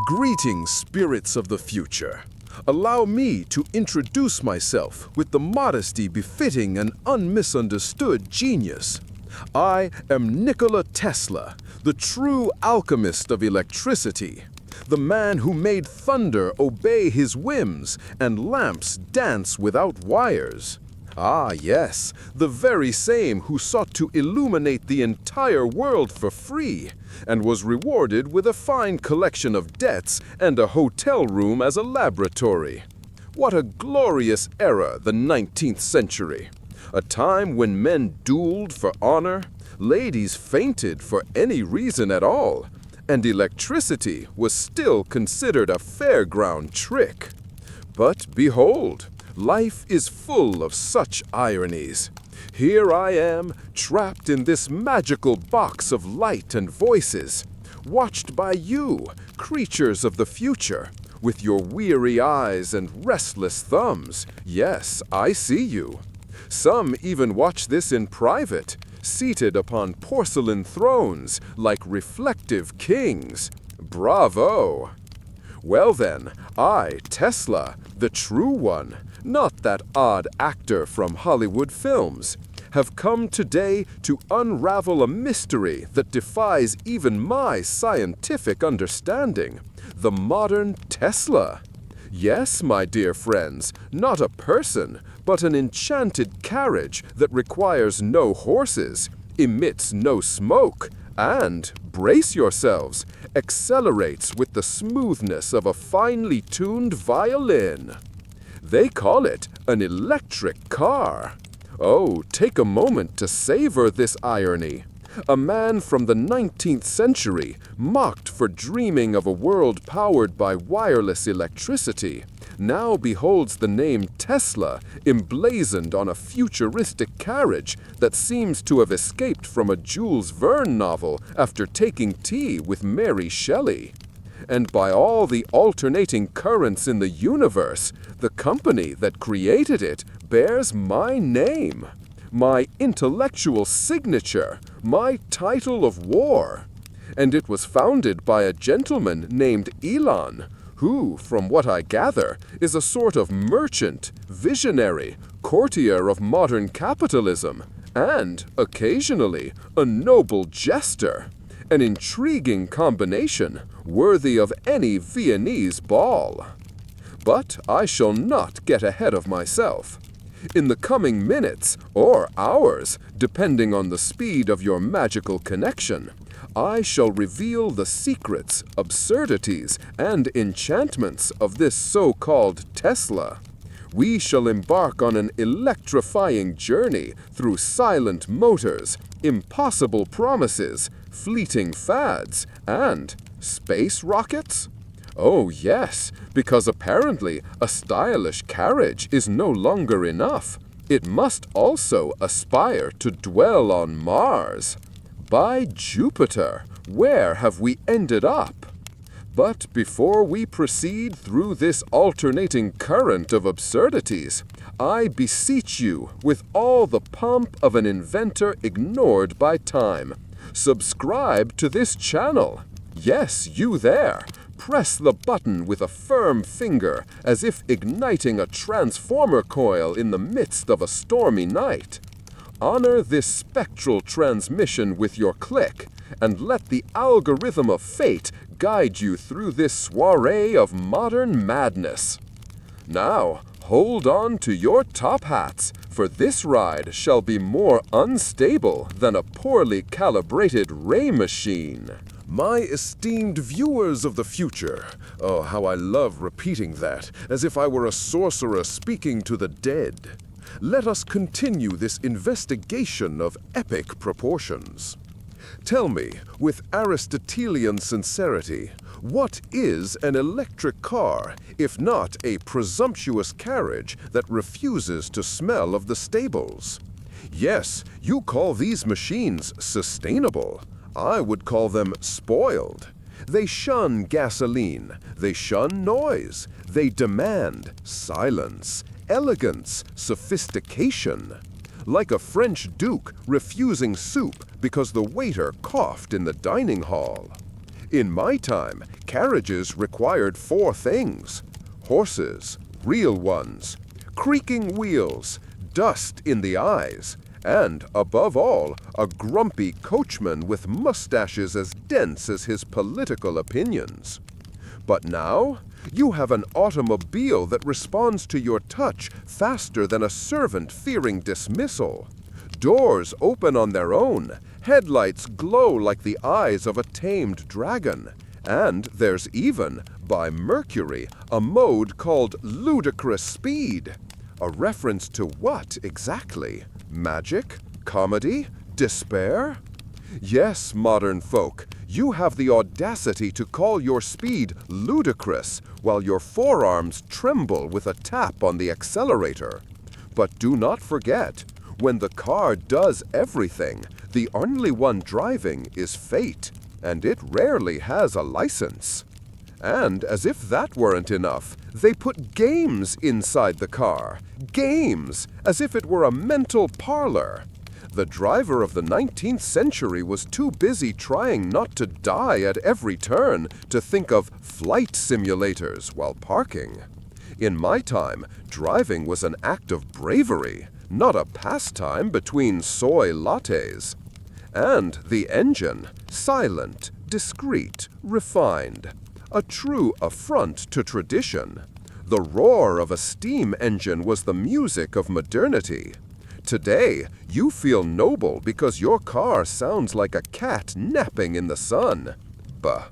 Greetings, spirits of the future. Allow me to introduce myself with the modesty befitting an unmisunderstood genius. I am Nikola Tesla, the true alchemist of electricity, the man who made thunder obey his whims and lamps dance without wires. Ah, yes, the very same who sought to illuminate the entire world for free and was rewarded with a fine collection of debts and a hotel room as a laboratory. What a glorious era, the 19th century! A time when men dueled for honor, ladies fainted for any reason at all, and electricity was still considered a fairground trick. But behold, life is full of such ironies. Here I am, trapped in this magical box of light and voices, watched by you, creatures of the future, with your weary eyes and restless thumbs. Yes, I see you. Some even watch this in private, seated upon porcelain thrones like reflective kings. Bravo! Well then, I, Tesla, the true one, not that odd actor from Hollywood films, have come today to unravel a mystery that defies even my scientific understanding, the modern Tesla. Yes, my dear friends, not a person, but an enchanted carriage that requires no horses, emits no smoke, and, brace yourselves, accelerates with the smoothness of a finely tuned violin. They call it an electric car. Oh, take a moment to savor this irony. A man from the 19th century, mocked for dreaming of a world powered by wireless electricity, now beholds the name Tesla emblazoned on a futuristic carriage that seems to have escaped from a Jules Verne novel after taking tea with Mary Shelley. And by all the alternating currents in the universe, the company that created it bears my name, my intellectual signature, my title of war. And it was founded by a gentleman named Elon, who, from what I gather, is a sort of merchant, visionary, courtier of modern capitalism, and, occasionally, a noble jester. An intriguing combination, worthy of any Viennese ball. But I shall not get ahead of myself. In the coming minutes, or hours, depending on the speed of your magical connection, I shall reveal the secrets, absurdities, and enchantments of this so-called Tesla. We shall embark on an electrifying journey through silent motors, impossible promises, fleeting fads, and space rockets? Oh yes, because apparently a stylish carriage is no longer enough. It must also aspire to dwell on Mars. By Jupiter, where have we ended up? But before we proceed through this alternating current of absurdities, I beseech you, with all the pomp of an inventor ignored by time, subscribe to this channel. Yes, you there. Press the button with a firm finger, as if igniting a transformer coil in the midst of a stormy night. Honor this spectral transmission with your click, and let the algorithm of fate guide you through this soiree of modern madness. Now, hold on to your top hats, for this ride shall be more unstable than a poorly calibrated ray machine. My esteemed viewers of the future, oh, how I love repeating that, as if I were a sorcerer speaking to the dead. Let us continue this investigation of epic proportions. Tell me, with Aristotelian sincerity, what is an electric car, if not a presumptuous carriage that refuses to smell of the stables? Yes, you call these machines sustainable. I would call them spoiled. They shun gasoline, they shun noise, they demand silence, elegance, sophistication. Like a French duke refusing soup because the waiter coughed in the dining hall. In my time, carriages required 4 things: horses, real ones, creaking wheels, dust in the eyes, and, above all, a grumpy coachman with mustaches as dense as his political opinions. But now, you have an automobile that responds to your touch faster than a servant fearing dismissal. Doors open on their own, headlights glow like the eyes of a tamed dragon, and there's even, by Mercury, a mode called ludicrous speed. A reference to what exactly? Magic? Comedy? Despair? Yes, modern folk, you have the audacity to call your speed ludicrous while your forearms tremble with a tap on the accelerator. But do not forget, when the car does everything, the only one driving is fate, and it rarely has a license. And as if that weren't enough, they put games inside the car. Games, as if it were a mental parlor. The driver of the 19th century was too busy trying not to die at every turn to think of flight simulators while parking. In my time, driving was an act of bravery, not a pastime between soy lattes. And the engine, silent, discreet, refined. A true affront to tradition. The roar of a steam engine was the music of modernity. Today, you feel noble because your car sounds like a cat napping in the sun. Bah.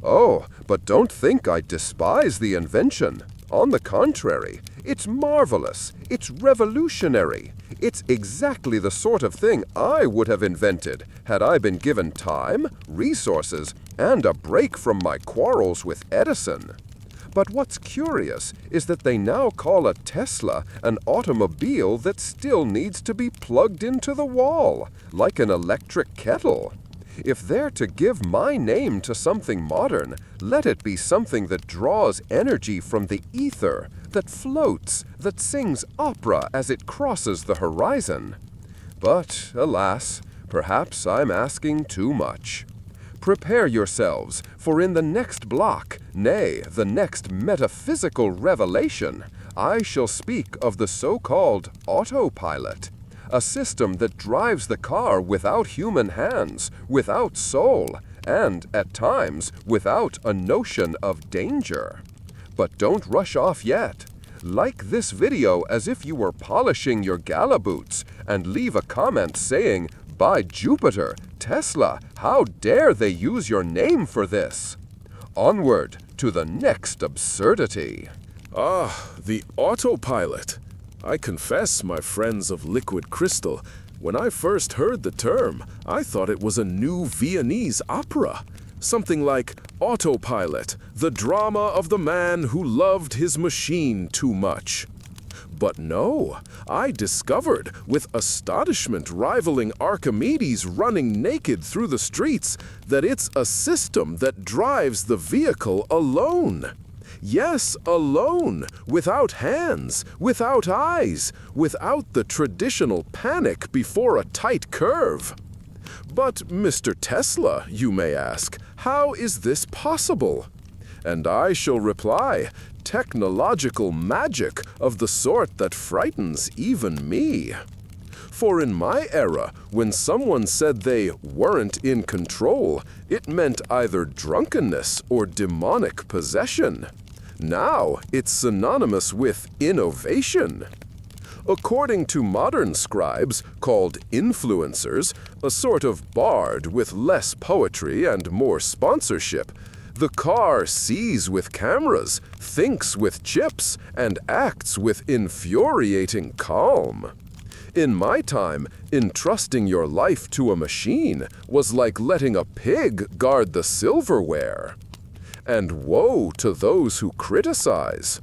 Oh, but don't think I despise the invention. On the contrary, it's marvelous, it's revolutionary. It's exactly the sort of thing I would have invented had I been given time, resources, and a break from my quarrels with Edison. But what's curious is that they now call a Tesla an automobile that still needs to be plugged into the wall, like an electric kettle. If they're to give my name to something modern, let it be something that draws energy from the ether, that floats, that sings opera as it crosses the horizon. But, alas, perhaps I'm asking too much. Prepare yourselves, for in the next block, nay, the next metaphysical revelation, I shall speak of the so-called autopilot, a system that drives the car without human hands, without soul, and, at times, without a notion of danger. But don't rush off yet. Like this video as if you were polishing your gala boots, and leave a comment saying, "By Jupiter, Tesla, how dare they use your name for this?" Onward to the next absurdity. Ah, the autopilot. I confess, my friends of liquid crystal, when I first heard the term, I thought it was a new Viennese opera. Something like Autopilot, the drama of the man who loved his machine too much. But no, I discovered, with astonishment rivaling Archimedes running naked through the streets, that it's a system that drives the vehicle alone. Yes, alone, without hands, without eyes, without the traditional panic before a tight curve. But, Mr. Tesla, you may ask, how is this possible? And I shall reply, technological magic of the sort that frightens even me. For in my era, when someone said they weren't in control, it meant either drunkenness or demonic possession. Now, it's synonymous with innovation. According to modern scribes, called influencers, a sort of bard with less poetry and more sponsorship, the car sees with cameras, thinks with chips, and acts with infuriating calm. In my time, entrusting your life to a machine was like letting a pig guard the silverware. And woe to those who criticize.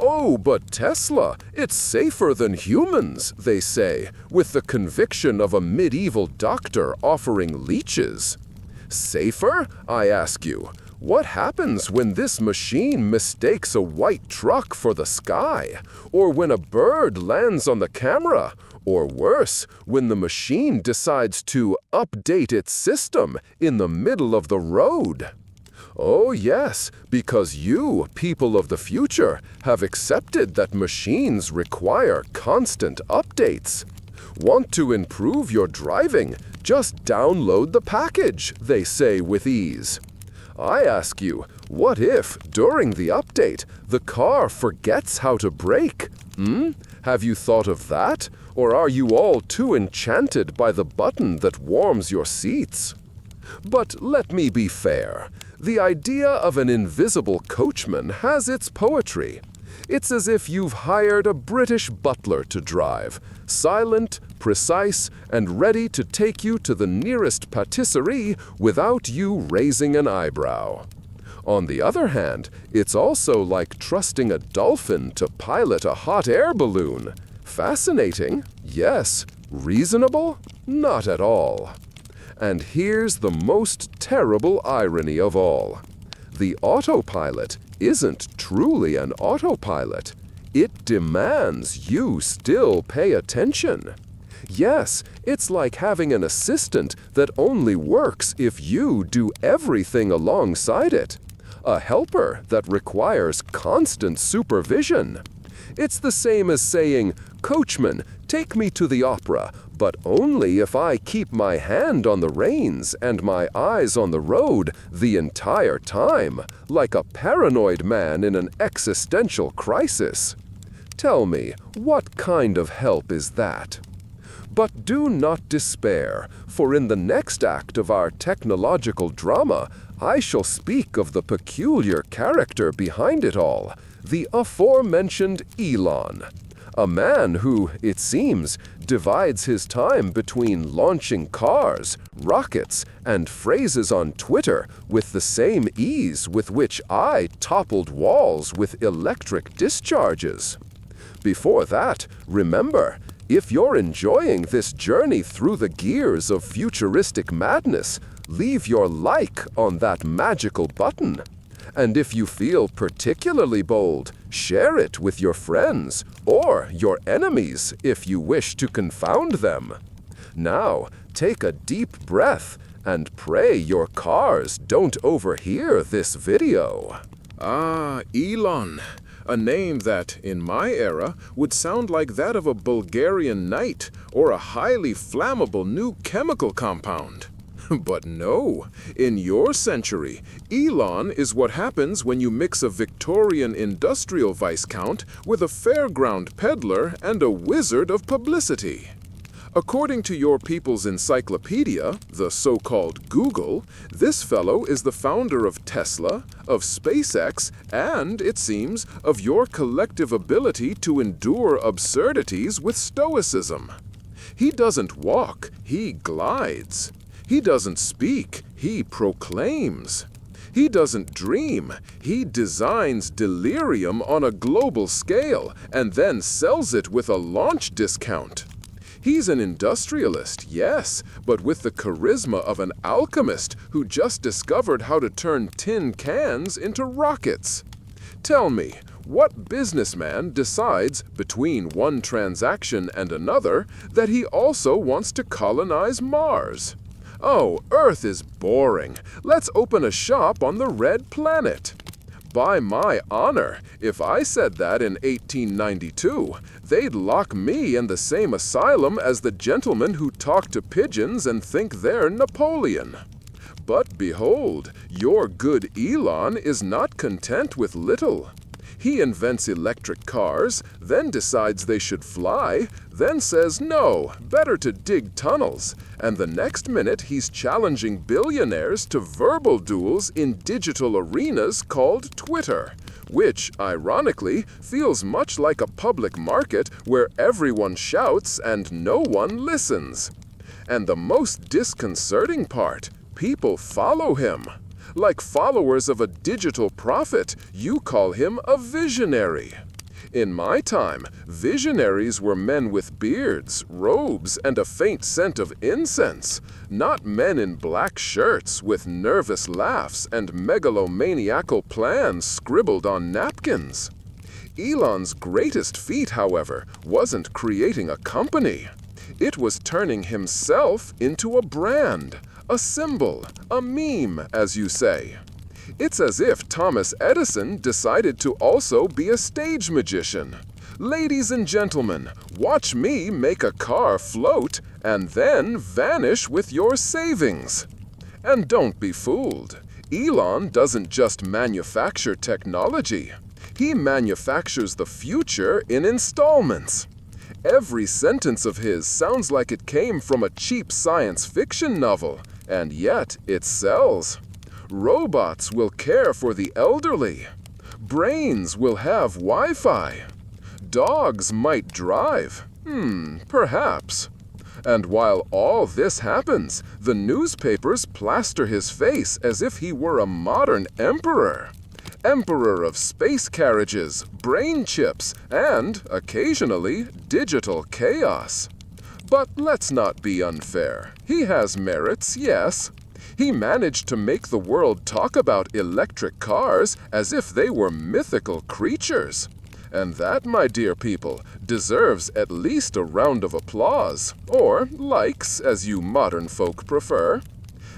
Oh, but Tesla, it's safer than humans, they say, with the conviction of a medieval doctor offering leeches. Safer, I ask you? What happens when this machine mistakes a white truck for the sky? Or when a bird lands on the camera? Or worse, when the machine decides to update its system in the middle of the road? Oh yes, because you, people of the future, have accepted that machines require constant updates. Want to improve your driving? Just download the package, they say with ease. I ask you, what if, during the update, the car forgets how to brake? Have you thought of that? Or are you all too enchanted by the button that warms your seats? But let me be fair. The idea of an invisible coachman has its poetry. It's as if you've hired a British butler to drive, silent, precise, and ready to take you to the nearest patisserie without you raising an eyebrow. On the other hand, it's also like trusting a dolphin to pilot a hot air balloon. Fascinating, yes. Reasonable? Not at all. And here's the most terrible irony of all. The autopilot isn't truly an autopilot. It demands you still pay attention. Yes, it's like having an assistant that only works if you do everything alongside it. A helper that requires constant supervision. It's the same as saying, "Coachman, take me to the opera, but only if I keep my hand on the reins and my eyes on the road the entire time, like a paranoid man in an existential crisis." Tell me, what kind of help is that? But do not despair, for in the next act of our technological drama, I shall speak of the peculiar character behind it all, the aforementioned Elon. A man who, it seems, divides his time between launching cars, rockets, and phrases on Twitter with the same ease with which I toppled walls with electric discharges. Before that, remember, if you're enjoying this journey through the gears of futuristic madness, leave your like on that magical button. And if you feel particularly bold, share it with your friends or your enemies if you wish to confound them. Now, take a deep breath and pray your cars don't overhear this video. Ah, Elon. A name that, in my era, would sound like that of a Bulgarian knight or a highly flammable new chemical compound. But no, in your century, Elon is what happens when you mix a Victorian industrial Viscount with a fairground peddler and a wizard of publicity. According to your people's encyclopedia, the so-called Google, this fellow is the founder of Tesla, of SpaceX, and, it seems, of your collective ability to endure absurdities with stoicism. He doesn't walk, he glides. He doesn't speak, he proclaims. He doesn't dream, he designs delirium on a global scale and then sells it with a launch discount. He's an industrialist, yes, but with the charisma of an alchemist who just discovered how to turn tin cans into rockets. Tell me, what businessman decides, between one transaction and another, that he also wants to colonize Mars? Oh, Earth is boring. Let's open a shop on the Red Planet. By my honor, if I said that in 1892, they'd lock me in the same asylum as the gentlemen who talk to pigeons and think they're Napoleon. But behold, your good Elon is not content with little. He invents electric cars, then decides they should fly, then says no, better to dig tunnels, and the next minute he's challenging billionaires to verbal duels in digital arenas called Twitter, which, ironically, feels much like a public market where everyone shouts and no one listens. And the most disconcerting part, people follow him. Like followers of a digital prophet, you call him a visionary. In my time, visionaries were men with beards, robes, and a faint scent of incense, not men in black shirts with nervous laughs and megalomaniacal plans scribbled on napkins. Elon's greatest feat, however, wasn't creating a company. It was turning himself into a brand. A symbol, a meme, as you say. It's as if Thomas Edison decided to also be a stage magician. Ladies and gentlemen, watch me make a car float and then vanish with your savings. And don't be fooled. Elon doesn't just manufacture technology. He manufactures the future in installments. Every sentence of his sounds like it came from a cheap science fiction novel, and yet it sells. Robots will care for the elderly. Brains will have Wi-Fi. Dogs might drive. Perhaps. And while all this happens, the newspapers plaster his face as if he were a modern emperor. Emperor of space carriages, brain chips, and, occasionally, digital chaos. But let's not be unfair. He has merits, yes. He managed to make the world talk about electric cars as if they were mythical creatures. And that, my dear people, deserves at least a round of applause, or likes, as you modern folk prefer.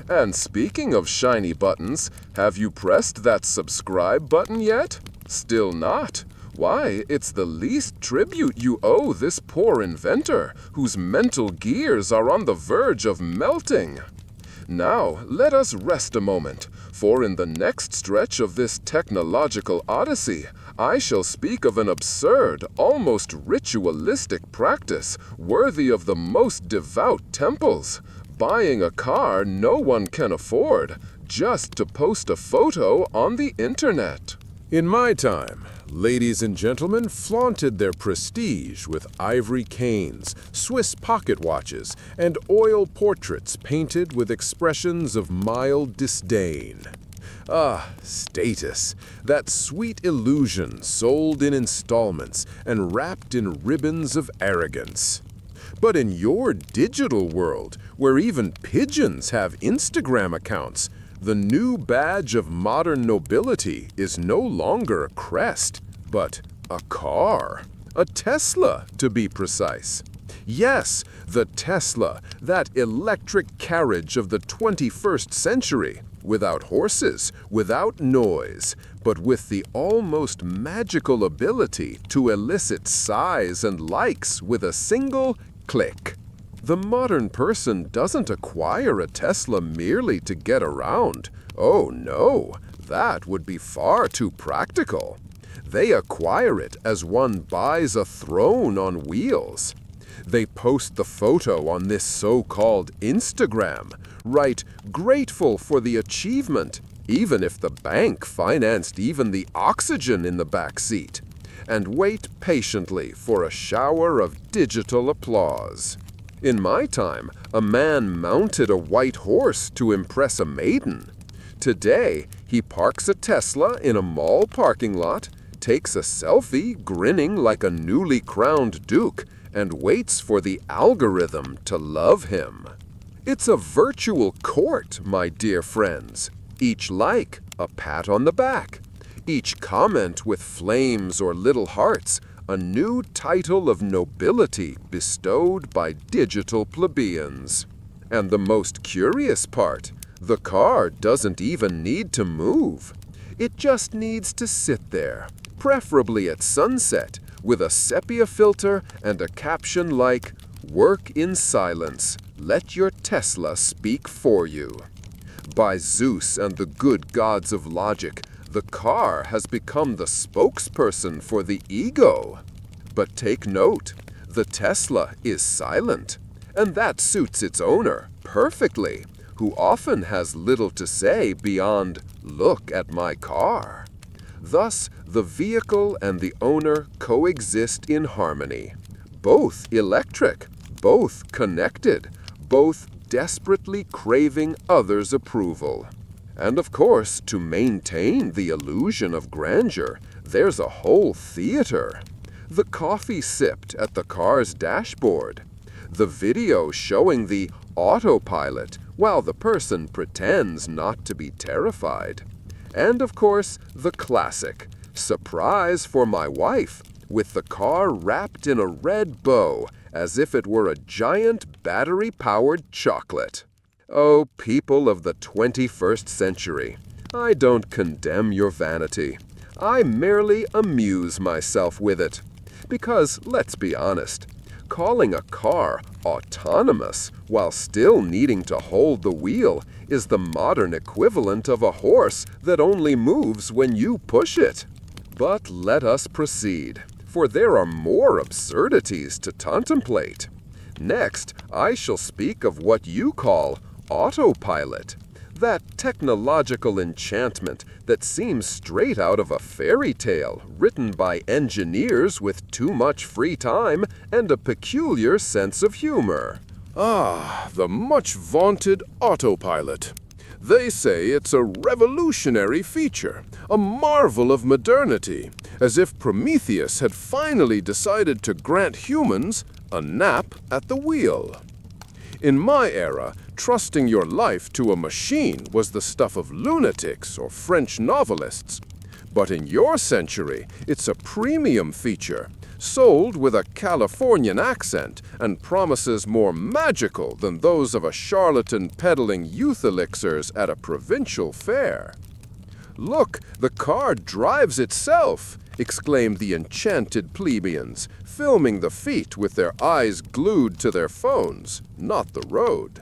And speaking of shiny buttons, have you pressed that subscribe button yet? Still not? Why, it's the least tribute you owe this poor inventor, whose mental gears are on the verge of melting. Now, let us rest a moment, for in the next stretch of this technological odyssey, I shall speak of an absurd, almost ritualistic practice worthy of the most devout temples, buying a car no one can afford just to post a photo on the internet. In my time, ladies and gentlemen flaunted their prestige with ivory canes, Swiss pocket watches, and oil portraits painted with expressions of mild disdain. Ah, status, that sweet illusion sold in installments and wrapped in ribbons of arrogance. But in your digital world, where even pigeons have Instagram accounts, the new badge of modern nobility is no longer a crest, but a car. A Tesla, to be precise. Yes, the Tesla, that electric carriage of the 21st century, without horses, without noise, but with the almost magical ability to elicit sighs and likes with a single click. The modern person doesn't acquire a Tesla merely to get around. Oh no, that would be far too practical. They acquire it as one buys a throne on wheels. They post the photo on this so-called Instagram, write grateful for the achievement, even if the bank financed even the oxygen in the back seat, and wait patiently for a shower of digital applause. In my time, a man mounted a white horse to impress a maiden. Today, he parks a Tesla in a mall parking lot, takes a selfie grinning like a newly crowned duke, and waits for the algorithm to love him. It's a virtual court, my dear friends. Each like, a pat on the back. Each comment with flames or little hearts, a new title of nobility bestowed by digital plebeians. And the most curious part, the car doesn't even need to move. It just needs to sit there, preferably at sunset, with a sepia filter and a caption like, "Work in silence, let your Tesla speak for you." By Zeus and the good gods of logic, the car has become the spokesperson for the ego. But take note, the Tesla is silent, and that suits its owner perfectly, who often has little to say beyond, "Look at my car." Thus, the vehicle and the owner coexist in harmony. Both electric, both connected, both desperately craving others' approval. And of course, to maintain the illusion of grandeur, there's a whole theater. The coffee sipped at the car's dashboard. The video showing the autopilot while the person pretends not to be terrified. And of course, the classic, surprise for my wife, with the car wrapped in a red bow as if it were a giant battery-powered chocolate. Oh, people of the 21st century, I don't condemn your vanity. I merely amuse myself with it. Because, let's be honest, calling a car autonomous while still needing to hold the wheel is the modern equivalent of a horse that only moves when you push it. But let us proceed, for there are more absurdities to contemplate. Next, I shall speak of what you call autopilot, that technological enchantment that seems straight out of a fairy tale written by engineers with too much free time and a peculiar sense of humor. Ah, the much vaunted autopilot. They say it's a revolutionary feature, a marvel of modernity, as if Prometheus had finally decided to grant humans a nap at the wheel. In my era, trusting your life to a machine was the stuff of lunatics or French novelists. But in your century, it's a premium feature, sold with a Californian accent and promises more magical than those of a charlatan peddling youth elixirs at a provincial fair. "Look, the car drives itself!" exclaimed the enchanted plebeians, filming the feat with their eyes glued to their phones, not the road.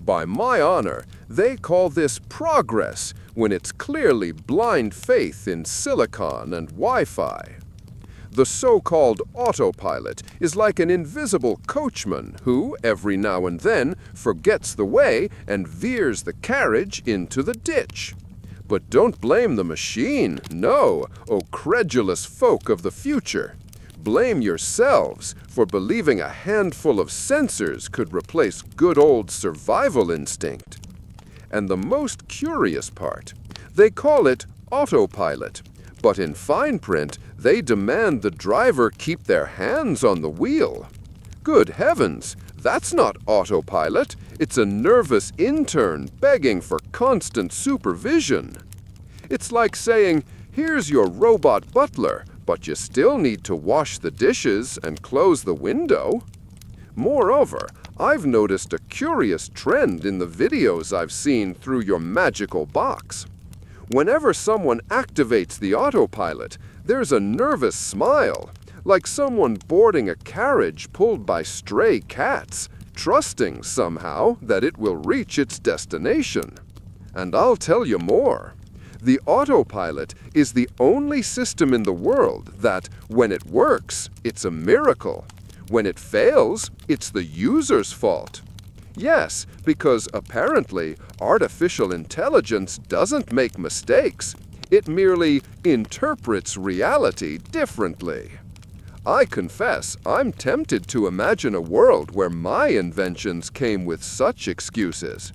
By my honor, they call this progress when it's clearly blind faith in silicon and Wi-Fi. The so-called autopilot is like an invisible coachman who, every now and then, forgets the way and veers the carriage into the ditch. But don't blame the machine, no, O credulous folk of the future. Blame yourselves for believing a handful of sensors could replace good old survival instinct. And the most curious part, they call it autopilot, but in fine print, they demand the driver keep their hands on the wheel. Good heavens, that's not autopilot. It's a nervous intern begging for constant supervision. It's like saying, here's your robot butler, but you still need to wash the dishes and close the window. Moreover, I've noticed a curious trend in the videos I've seen through your magical box. Whenever someone activates the autopilot, there's a nervous smile, like someone boarding a carriage pulled by stray cats, trusting somehow that it will reach its destination. And I'll tell you more. The autopilot is the only system in the world that, when it works, it's a miracle. When it fails, it's the user's fault. Yes, because apparently artificial intelligence doesn't make mistakes. It merely interprets reality differently. I confess, I'm tempted to imagine a world where my inventions came with such excuses.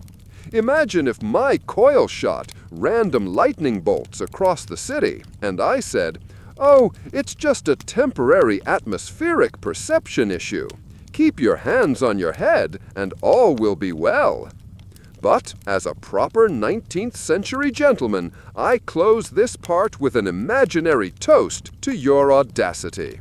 Imagine if my coil shot random lightning bolts across the city, and I said, "Oh, it's just a temporary atmospheric perception issue. Keep your hands on your head, and all will be well." But, as a proper 19th century gentleman, I close this part with an imaginary toast to your audacity.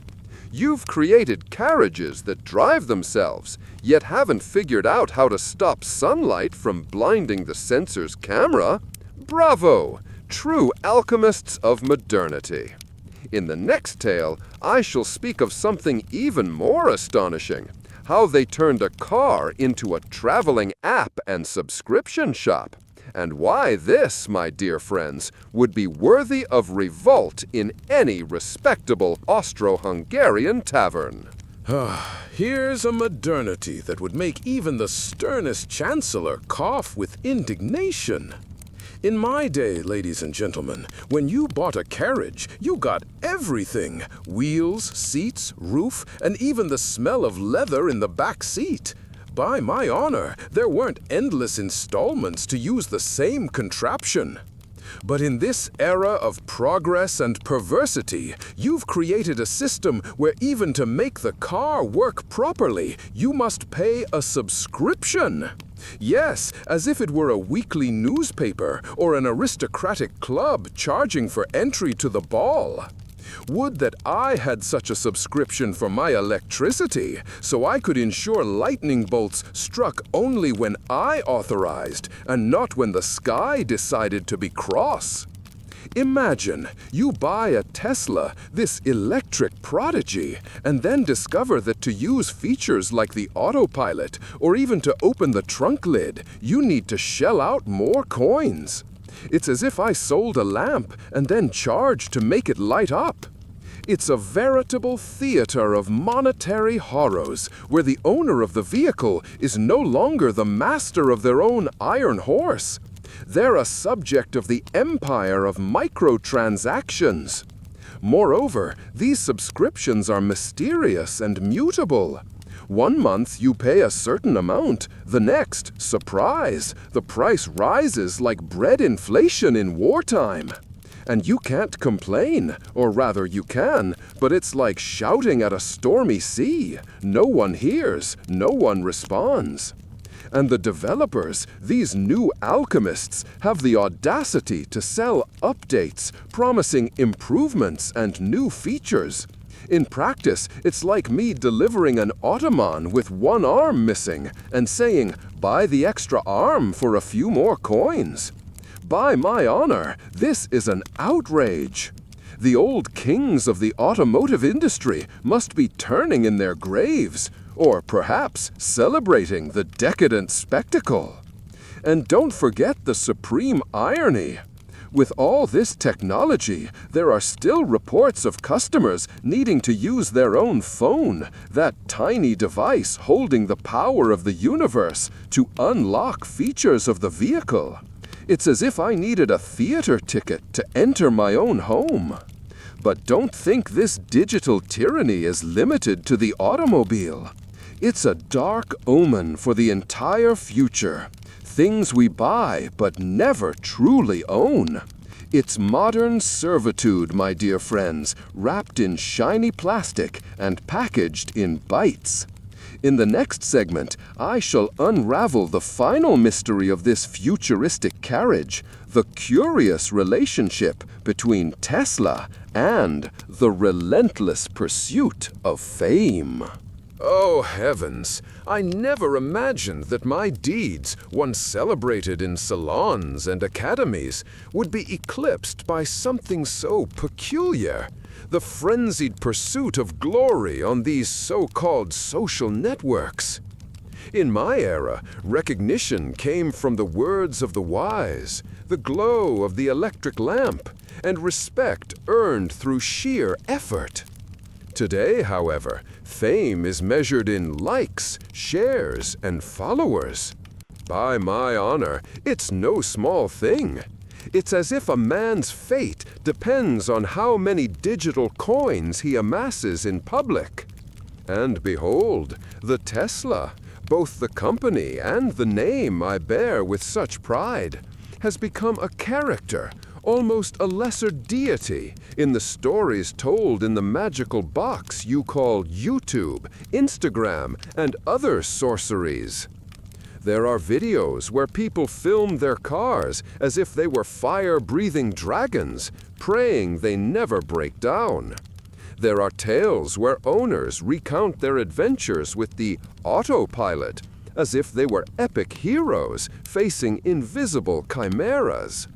You've created carriages that drive themselves, yet haven't figured out how to stop sunlight from blinding the sensor's camera. Bravo! True alchemists of modernity. In the next tale, I shall speak of something even more astonishing. How they turned a car into a traveling app and subscription shop. And why this, my dear friends, would be worthy of revolt in any respectable Austro-Hungarian tavern. Here's a modernity that would make even the sternest chancellor cough with indignation. In my day, ladies and gentlemen, when you bought a carriage, you got everything. Wheels, seats, roof, and even the smell of leather in the back seat. By my honor, there weren't endless installments to use the same contraption. But in this era of progress and perversity, you've created a system where even to make the car work properly, you must pay a subscription. Yes, as if it were a weekly newspaper or an aristocratic club charging for entry to the ball. Would that I had such a subscription for my electricity, so I could ensure lightning bolts struck only when I authorized, and not when the sky decided to be cross. Imagine you buy a Tesla, this electric prodigy, and then discover that to use features like the autopilot, or even to open the trunk lid, you need to shell out more coins. It's as if I sold a lamp and then charged to make it light up. It's a veritable theater of monetary horrors, where the owner of the vehicle is no longer the master of their own iron horse. They're a subject of the empire of microtransactions. Moreover, these subscriptions are mysterious and mutable. One month you pay a certain amount, the next, surprise, the price rises like bread inflation in wartime. And you can't complain, or rather you can, but it's like shouting at a stormy sea. No one hears, no one responds. And the developers, these new alchemists, have the audacity to sell updates, promising improvements and new features. In practice, it's like me delivering an ottoman with one arm missing and saying, buy the extra arm for a few more coins. By my honor, this is an outrage. The old kings of the automotive industry must be turning in their graves, or perhaps celebrating the decadent spectacle. And don't forget the supreme irony. With all this technology, there are still reports of customers needing to use their own phone, that tiny device holding the power of the universe, to unlock features of the vehicle. It's as if I needed a theater ticket to enter my own home. But don't think this digital tyranny is limited to the automobile. It's a dark omen for the entire future. Things we buy but never truly own. It's modern servitude, my dear friends, wrapped in shiny plastic and packaged in bytes. In the next segment, I shall unravel the final mystery of this futuristic carriage, the curious relationship between Tesla and the relentless pursuit of fame. Oh heavens, I never imagined that my deeds, once celebrated in salons and academies, would be eclipsed by something so peculiar. The frenzied pursuit of glory on these so-called social networks. In my era, recognition came from the words of the wise, the glow of the electric lamp, and respect earned through sheer effort. Today, however, fame is measured in likes, shares, and followers. By my honor, it's no small thing. It's as if a man's fate depends on how many digital coins he amasses in public. And behold, the Tesla, both the company and the name I bear with such pride, has become a character, almost a lesser deity, in the stories told in the magical box you call YouTube, Instagram, and other sorceries. There are videos where people film their cars as if they were fire-breathing dragons, praying they never break down. There are tales where owners recount their adventures with the autopilot, as if they were epic heroes facing invisible chimeras.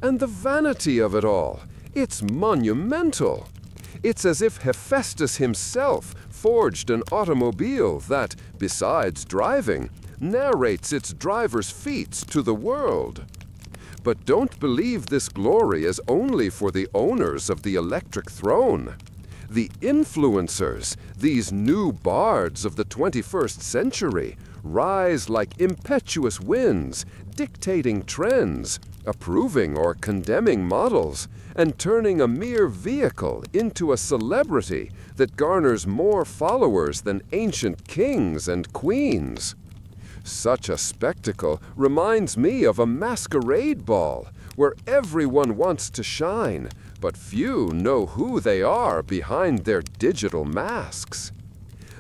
And the vanity of it all, it's monumental. It's as if Hephaestus himself forged an automobile that, besides driving, narrates its driver's feats to the world. But don't believe this glory is only for the owners of the electric throne. The influencers, these new bards of the 21st century, rise like impetuous winds, dictating trends, approving or condemning models, and turning a mere vehicle into a celebrity that garners more followers than ancient kings and queens. Such a spectacle reminds me of a masquerade ball, where everyone wants to shine, but few know who they are behind their digital masks.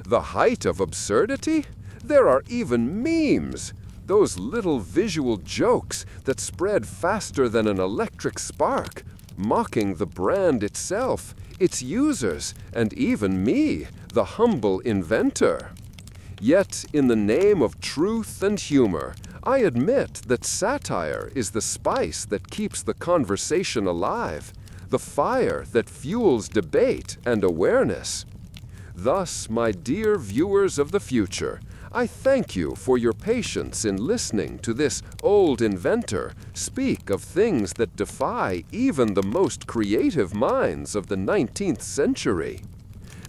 The height of absurdity? There are even memes, those little visual jokes that spread faster than an electric spark, mocking the brand itself, its users, and even me, the humble inventor. Yet, in the name of truth and humor, I admit that satire is the spice that keeps the conversation alive, the fire that fuels debate and awareness. Thus, my dear viewers of the future, I thank you for your patience in listening to this old inventor speak of things that defy even the most creative minds of the 19th century.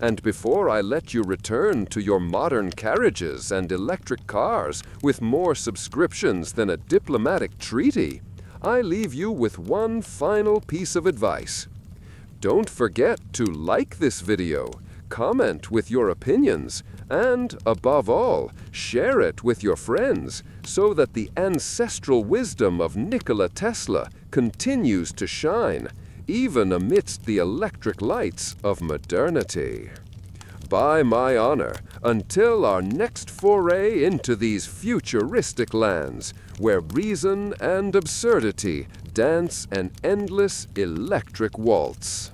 And before I let you return to your modern carriages and electric cars with more subscriptions than a diplomatic treaty, I leave you with one final piece of advice. Don't forget to like this video, comment with your opinions, and, above all, share it with your friends so that the ancestral wisdom of Nikola Tesla continues to shine, even amidst the electric lights of modernity. By my honor, until our next foray into these futuristic lands, where reason and absurdity dance an endless electric waltz.